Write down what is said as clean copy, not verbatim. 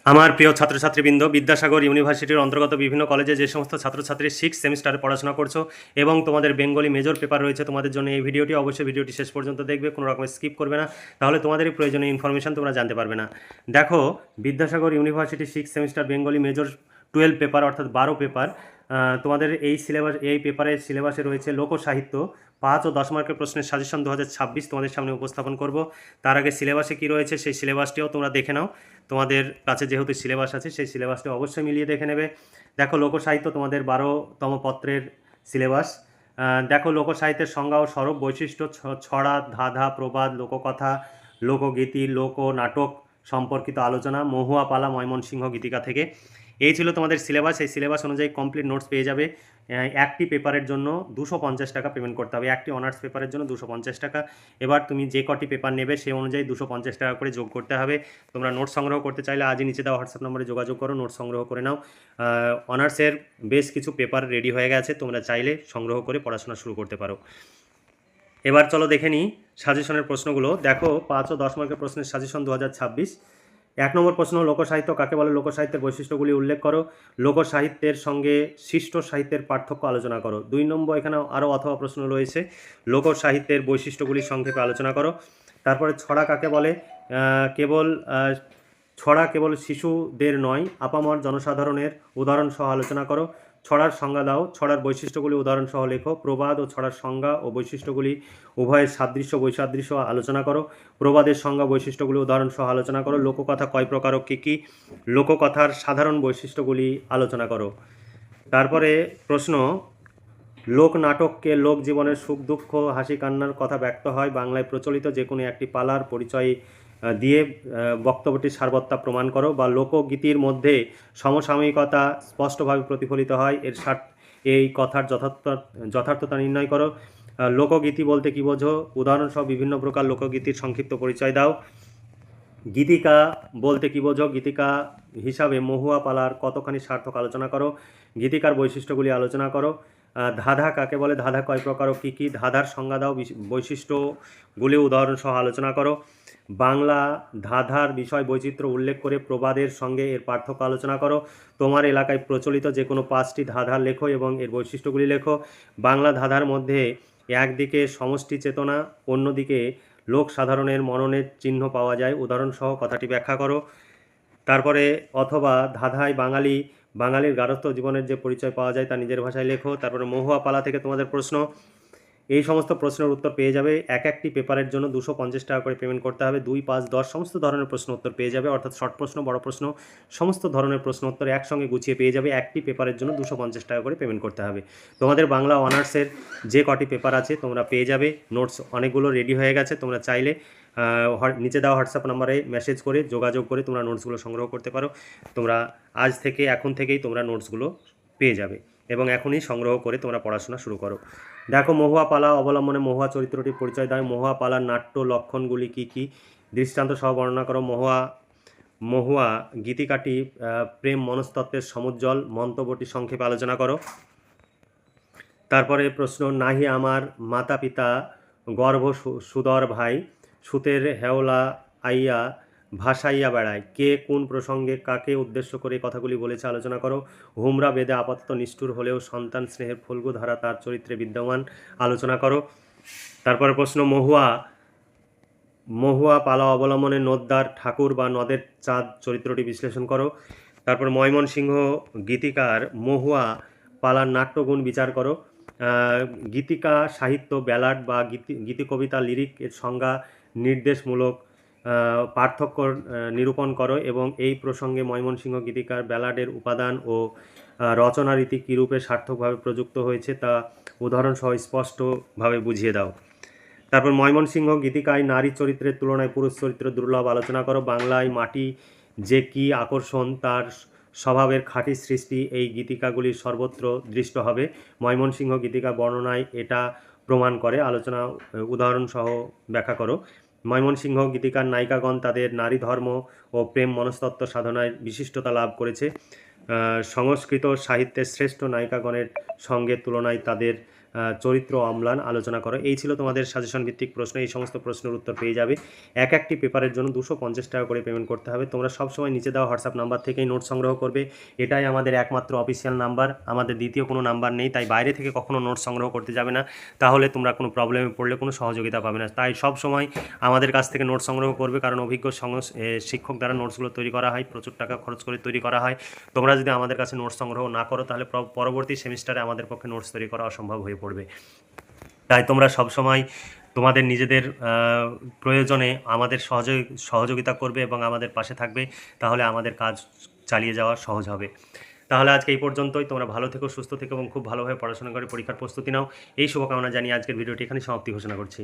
আমার প্রিয় ছাত্রছাত্রীবৃন্দ, বিদ্যাসাগর ইউনিভার্সিটির অন্তর্গত বিভিন্ন কলেজে যে সমস্ত ছাত্রছাত্রী 6 সেমিস্টারে পড়াশোনা করছো এবং তোমাদের বেঙ্গলি মেজর পেপার রয়েছে, তোমাদের জন্য এই ভিডিওটি অবশ্যই ভিডিওটি শেষ পর্যন্ত দেখবে, কোনো রকমের স্কিপ করবে না, তাহলে তোমাদের এই প্রয়োজনীয় ইনফরমেশন তোমরা জানতে পারবে না। দেখো, Vidyasagar university 6 semester Bengali major 12 paper অর্থাৎ 12 পেপার, তোমাদের এই সিলেবাস, এই পেপারের সিলেবাসে রয়েছে লোকসাহিত্য। 5 ও 10 মার্কের প্রশ্নের সাজেশন 2026 তোমাদের সামনে উপস্থাপন করব। তার আগে সিলেবাসে কী রয়েছে সেই সিলেবাসটিও তোমরা দেখে নাও। তোমাদের কাছে যেহেতু সিলেবাস আছে সেই সিলেবাসটা অবশ্যই মিলিয়ে দেখে নেবে। দেখো, লোকসাহিত্য তোমাদের 12তম পত্রের সিলেবাস। দেখো, লোকসাহিত্যের সংজ্ঞা ও স্বরূপ, বৈশিষ্ট্য, ছড়া, ধাঁধা, প্রবাদ, লোককথা, লোকগীতি, লোকনাটক সম্পর্কিত আলোচনা, মহুয়া পালা, ময়মনসিংহ গীতিকা থেকে। এই ছিল তোমাদের সিলেবাস। এই সিলেবাস অনুযায়ী কমপ্লিট নোটস পেয়ে যাবে। একটি পেপারের জন্য 250 টাকা পেমেন্ট করতে হবে, একটি অনার্স পেপারের জন্য 250 টাকা। এবার তুমি যে কটি পেপার নেবে সেই অনুযায়ী 250 টাকা করে যোগ করতে হবে। তোমরা নোট সংগ্রহ করতে চাইলে আজই নিচে দেওয়া হোয়াটসঅ্যাপ নম্বরে যোগাযোগ করো, নোট সংগ্রহ করে নাও। অনার্সের বেশ কিছু পেপার রেডি হয়ে গেছে, তোমরা চাইলে সংগ্রহ করে পড়াশোনা শুরু করতে পারো। এবার চলো দেখে নিই সাজেশনের প্রশ্নগুলো। দেখো, 5 ও 10 মার্কের প্রশ্নের সাজেশন 2026। 1 নম্বর প্রশ্ন, লোকসাহিত্য কাকে বলে, লোকসাহিত্যের বৈশিষ্ট্যগুলি উল্লেখ করো, লোকসাহিত্যের সঙ্গে শিষ্ট সাহিত্যের পার্থক্য আলোচনা করো। 2 নম্বর, এখানে আরও অথবা প্রশ্ন রয়েছে, লোকসাহিত্যের বৈশিষ্ট্যগুলি সংক্ষেপে আলোচনা করো। তারপরে ছড়া কাকে বলে, ছড়া কেবল শিশুদের নয়, আপামর জনসাধারণের উদাহরণ সহ আলোচনা করো। ছড়ার সংজ্ঞা দাও, ছড়ার বৈশিষ্ট্যগুলি উদাহরণ সহ লেখো। প্রবাদ ও ছড়ার সংজ্ঞা ও বৈশিষ্ট্যগুলি উভয়ের সাদৃশ্য বৈসাদৃশ্য আলোচনা করো। প্রবাদের সংজ্ঞা বৈশিষ্ট্যগুলি উদাহরণ সহ আলোচনা করো। লোককথা কয় প্রকার ও কী কী, লোককথার সাধারণ বৈশিষ্ট্যগুলি আলোচনা করো। তারপরে প্রশ্ন, লোকনাটককে লোক জীবনের সুখ দুঃখ হাসি কান্নার কথা ব্যক্ত হয়, বাংলায় প্রচলিত যে কোনো একটি পালার পরিচয় দিয়ে বক্তব্যটির সারবত্তা প্রমাণ করো। বা লোকগীতির মধ্যে সমসাময়িকতা স্পষ্টভাবে প্রতিফলিত হয়, এই কথার যথার্থতা নির্ণয় করো। লোকগীতি বলতে কী বোঝো, উদাহরণসহ বিভিন্ন প্রকার লোকগীতির সংক্ষিপ্ত পরিচয় দাও। গীতিকা বলতে কী বোঝো, গীতিকা হিসাবে মহুয়া পালার কতখানি সার্থক আলোচনা করো। গীতিকার বৈশিষ্ট্যগুলি আলোচনা করো। ধাঁধা কাকে বলে, ধাঁধা কয় প্রকার ও কী কী, ধাঁধার সংজ্ঞা দাও, বৈশিষ্ট্যগুলি উদাহরণসহ আলোচনা করো। বাংলা ধাঁধার বিষয় বৈচিত্র্য উল্লেখ করে প্রবাদের সঙ্গে এর পার্থক্য আলোচনা করো। তোমার এলাকায় প্রচলিত যে কোনো 5টি ধাঁধা লেখো এবং এর বৈশিষ্ট্যগুলি লেখো। বাংলা ধাঁধার মধ্যে একদিকে সমষ্টি চেতনা, অন্যদিকে লোক সাধারণের মননের চিহ্ন পাওয়া যায়, উদাহরণসহ কথাটি ব্যাখ্যা করো। তারপরে অথবা ধাঁধায় বাঙালির গারস্থ জীবনের যে পরিচয় পাওয়া যায় তা নিজের ভাষায় লেখো। তারপরে মহুয়া পালা থেকে তোমাদের প্রশ্ন, এই সমস্ত প্রশ্নের উত্তর পেয়ে যাবে। একটি পেপারের জন্য 250 টাকা করে পেমেন্ট করতে হবে। 2, 5, 10 সমস্ত ধরনের প্রশ্ন উত্তর পেয়ে যাবে, অর্থাৎ শর্ট প্রশ্ন, বড় প্রশ্ন, সমস্ত ধরনের প্রশ্ন উত্তর একসঙ্গে গুছিয়ে পেয়ে যাবে। একটি পেপারের জন্য 250 টাকা করে পেমেন্ট করতে হবে। তোমাদের বাংলা অনার্সের যে কটি পেপার আছে তোমরা পেয়ে যাবে। নোটস অনেকগুলো রেডি হয়ে গেছে, তোমরা চাইলে নিচে দেওয়া হোয়াটসঅ্যাপ নাম্বারে মেসেজ করে যোগাযোগ করে তোমরা নোটসগুলো সংগ্রহ করতে পারো। তোমরা এখন থেকেই তোমরা নোটসগুলো পেয়ে যাবে এবং এখনই সংগ্রহ করে তোমরা পড়াশোনা শুরু করো। দেখো, মহুয়া পালা অবলম্বনে মহুয়া চরিত্রটির পরিচয় দেয়। মহুয়া পালার নাট্য লক্ষণগুলি কী কী, দৃষ্টান্ত সহ বর্ণনা করো। মহুয়া গীতিকাটি প্রেম মনস্তত্ত্বের সমুজ্জ্বল, মন্তব্যটি সংক্ষেপে আলোচনা করো। তারপরে প্রশ্ন, নাহি আমার মাতা পিতা গর্ভ সুদর ভাই, সুতের হেওলা আইয়া ভাসাইয়া বেড়ায়, কে কোন প্রসঙ্গে কাকে উদ্দেশ্য করে কথাগুলি বলেছে আলোচনা করো। হুমরা বেদে আপাতত নিষ্ঠুর হলেও সন্তান স্নেহের ফল্গু ধারা তার চরিত্রে বিদ্যমান, আলোচনা করো। তারপরে প্রশ্ন, মহুয়া পালা অবলম্বনে নদ্দার ঠাকুর বা নদের চাঁদ চরিত্রটি বিশ্লেষণ করো। তারপর ময়মনসিংহ গীতিকার মহুয়া পালার নাট্যগুণ বিচার করো। গীতিকা সাহিত্য, ব্যালাড বা গীতি কবিতা, লিরিক এর সংজ্ঞা নির্দেশমূলক পার্থক্য নিরূপণ করো এবং এই প্রসঙ্গে ময়মনসিংহ গীতিকার ব্যালাডের উপাদান ও রচনারীতি কীরূপে সার্থকভাবে প্রযুক্ত হয়েছে তা উদাহরণসহ স্পষ্টভাবে বুঝিয়ে দাও। তারপর ময়মনসিংহ গীতিকায় নারী চরিত্রের তুলনায় পুরুষ চরিত্র দুর্লভ, আলোচনা করো। বাংলায় মাটি যে কী আকর্ষণ, তার স্বভাবের খাঁটি সৃষ্টি এই গীতিকাগুলির সর্বত্র দৃষ্ট হবে। ময়মনসিংহ গীতিকা বর্ণনায় এটা প্রমাণ করে, আলোচনা উদাহরণসহ ব্যাখ্যা করো। ময়মনসিংহ গীতিকার নায়িকাগণ তাদের নারী ধর্ম ও প্রেম মনস্তত্ত্ব সাধনায় বিশিষ্টতা লাভ করেছে। সংস্কৃত সাহিত্যের শ্রেষ্ঠ নায়িকাগণের সঙ্গে তুলনায় তাদের চরিত্র অম্লান আলোচনা করো। এই ছিল তোমাদের সাজেশন ভিত্তিক প্রশ্ন। এই সমস্ত প্রশ্নের উত্তর পেয়ে যাবে। এক একটি পেপারের জন্য 250 টাকা করে পেমেন্ট করতে হবে। তোমরা সবসময় নিচে দেওয়া হোয়াটসঅ্যাপ নাম্বার থেকেই নোট সংগ্রহ করবে। এটাই আমাদের একমাত্র অফিসিয়াল নাম্বার, আমাদের দ্বিতীয় কোনো নাম্বার নেই। তাই বাইরে থেকে কখনো নোট সংগ্রহ করতে যাবে না, তাহলে তোমরা কোনো প্রবলেমে পড়লে কোনো সহযোগিতা পাবে না। তাই সব সময় আমাদের কাছ থেকে নোট সংগ্রহ করবে, কারণ অভিজ্ঞ শিক্ষক দ্বারা নোটসগুলো তৈরি করা হয়, প্রচুর টাকা খরচ করে তৈরি করা হয়। তোমরা যদি আমাদের কাছে নোটস সংগ্রহ না করো, তাহলে পরবর্তী সেমিস্টারে আমাদের পক্ষে নোটস তৈরি করা অসম্ভব হয়ে পড়বে। তাই তোমরা সবসময় তোমাদের নিজেদের প্রয়োজনে আমাদের সহযোগিতা করবে এবং আমাদের পাশে থাকবে, তাহলে আমাদের কাজ চালিয়ে যাওয়া সহজ হবে। তাহলে আজকে এই পর্যন্তই। তোমরা ভালো থেকো, সুস্থ থেকো এবং খুব ভালোভাবে পড়াশোনা করে পরীক্ষার প্রস্তুতি নাও। এই শুভকামনা জানিয়ে আজকের ভিডিওটি এখানে সমাপ্তি ঘোষণা করছি।